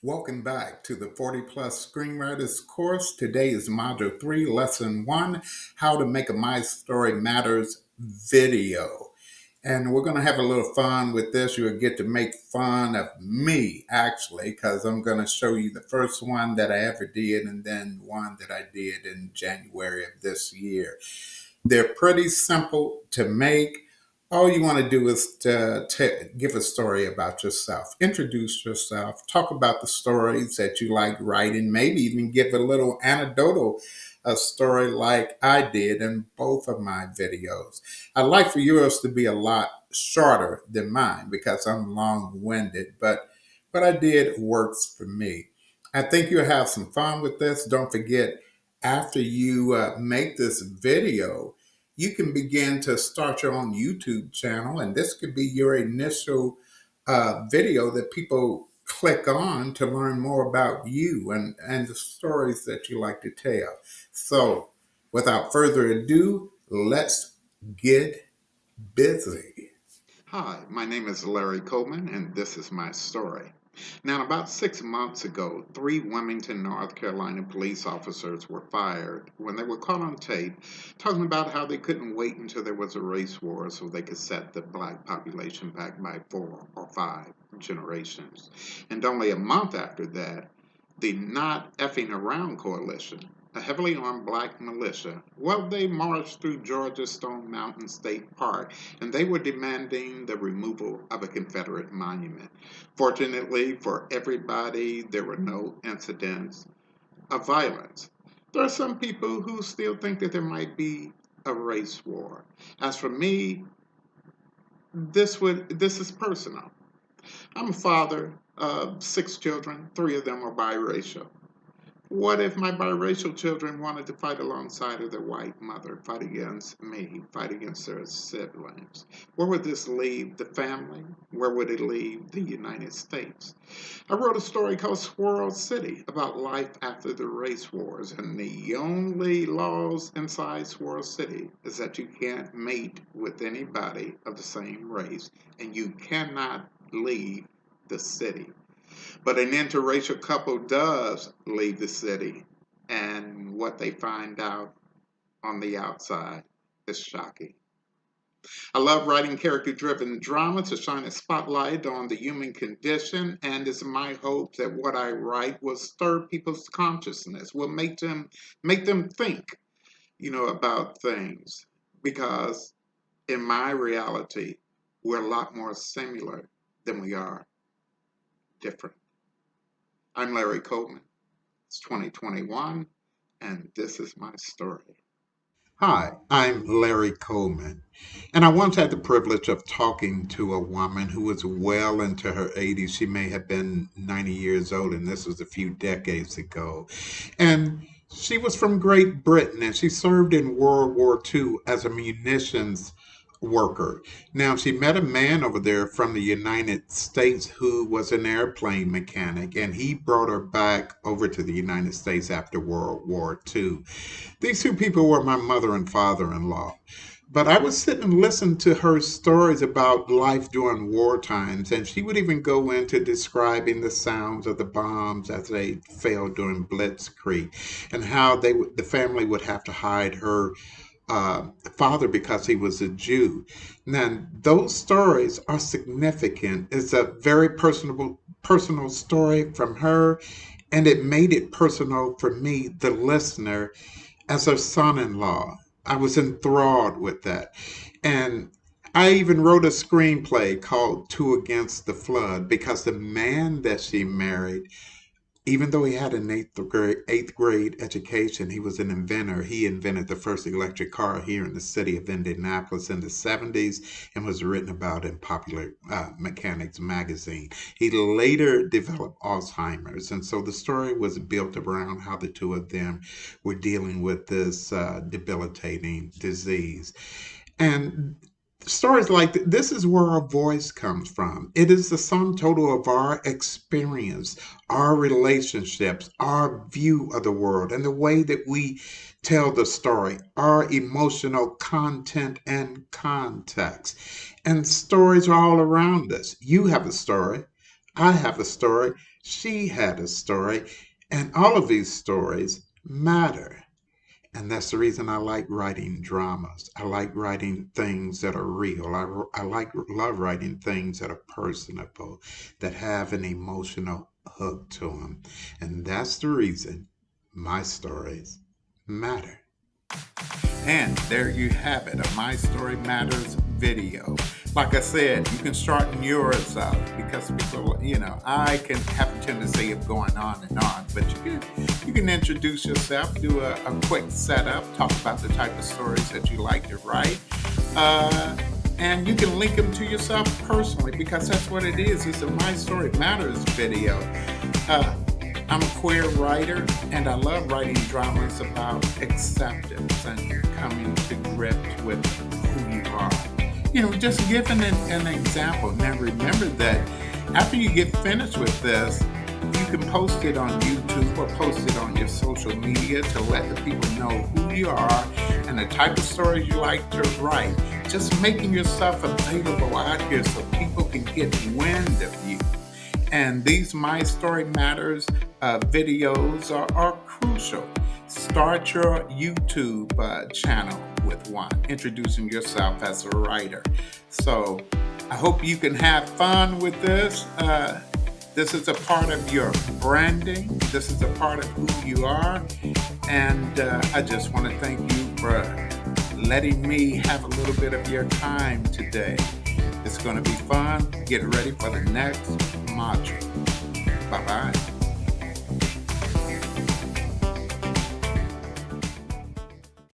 Welcome back to the 40 Plus Screenwriters course. Today is Module 3, Lesson 1, How to Make a My Story Matters video. And we're going to have a little fun with this. You'll get to make fun of me, actually, because I'm going to show you the first one that I ever did and then one that I did in January of this year. They're pretty simple to make. All you want to do is to give a story about yourself, introduce yourself, talk about the stories that you like writing, maybe even give a little anecdotal story like I did in both of my videos. I'd like for yours to be a lot shorter than mine because I'm long-winded, but what I did works for me. I think you'll have some fun with this. Don't forget, after you make this video, you can begin to start your own YouTube channel, and this could be your initial video that people click on to learn more about you and the stories that you like to tell. So, without further ado, let's get busy. Hi, my name is Larry Coleman, and this is my story. Now, about 6 months ago, three Wilmington, North Carolina police officers were fired when they were caught on tape talking about how they couldn't wait until there was a race war so they could set the black population back by 4 or 5 generations. And only a month after that, the Not Effing Around Coalition, a heavily armed black militia, well, they marched through Georgia's Stone Mountain State Park and they were demanding the removal of a Confederate monument. Fortunately for everybody, there were no incidents of violence. There are some people who still think that there might be a race war. As for me, this is personal. I'm a father of 6 children. 3 of them are biracial. What if my biracial children wanted to fight alongside of their white mother, fight against me, fight against their siblings? Where would this leave the family? Where would it leave the United States? I wrote a story called Swirl City about life after the race wars, and the only laws inside Swirl City is that you can't mate with anybody of the same race, and you cannot leave the city. But an interracial couple does leave the city, and what they find out on the outside is shocking. I love writing character driven drama to shine a spotlight on the human condition, and it's my hope that what I write will stir people's consciousness, will make them think, about things. Because in my reality, we're a lot more similar than we are different. I'm Larry Coleman. It's 2021, and this is my story. Hi, I'm Larry Coleman, and I once had the privilege of talking to a woman who was well into her 80s. She may have been 90 years old, and this was a few decades ago. And she was from Great Britain, and she served in World War II as a munitions worker. Now, she met a man over there from the United States who was an airplane mechanic, and he brought her back over to the United States after World War II. These two people were my mother and father in law. But I would sit and listen to her stories about life during war times, and she would even go into describing the sounds of the bombs as they fell during Blitzkrieg, and how the family would have to hide her father because he was a Jew. Now, those stories are significant. It's a very personal story from her, and it made it personal for me, the listener, as her son-in-law. I was enthralled with that. And I even wrote a screenplay called Two Against the Flood because the man that she married, even though he had an eighth grade education, he was an inventor. He invented the first electric car here in the city of Indianapolis in the 70s and was written about in Popular Mechanics magazine. He later developed Alzheimer's, and so the story was built around how the two of them were dealing with this debilitating disease. And stories like this is where our voice comes from. It is the sum total of our experience, our relationships, our view of the world, and the way that we tell the story, our emotional content and context. And stories are all around us. You have a story. I have a story. She had a story. And all of these stories matter. And that's the reason I like writing dramas. I like writing things that are real. Love writing things that are personable, that have an emotional hook to them. And that's the reason my stories matter. And there you have it, a My Story Matters video. Like I said, you can start yours out because people, I can have a tendency of going on and on, but you can introduce yourself, do a quick setup, talk about the type of stories that you like to write. And you can link them to yourself personally because that's what it is. It's a My Story Matters video. Uh, I'm a queer writer, and I love writing dramas about acceptance and coming to grips with who you are. Just giving an example. Now, remember that after you get finished with this, you can post it on YouTube or post it on your social media to let the people know who you are and the type of stories you like to write. Just making yourself available out here so people can get wind of you. And these My Story Matters videos are crucial. Start your YouTube channel with one, introducing yourself as a writer. So I hope you can have fun with this. This is a part of your branding. This is a part of who you are. And I just want to thank you for letting me have a little bit of your time today. It's going to be fun. Get ready for the next module.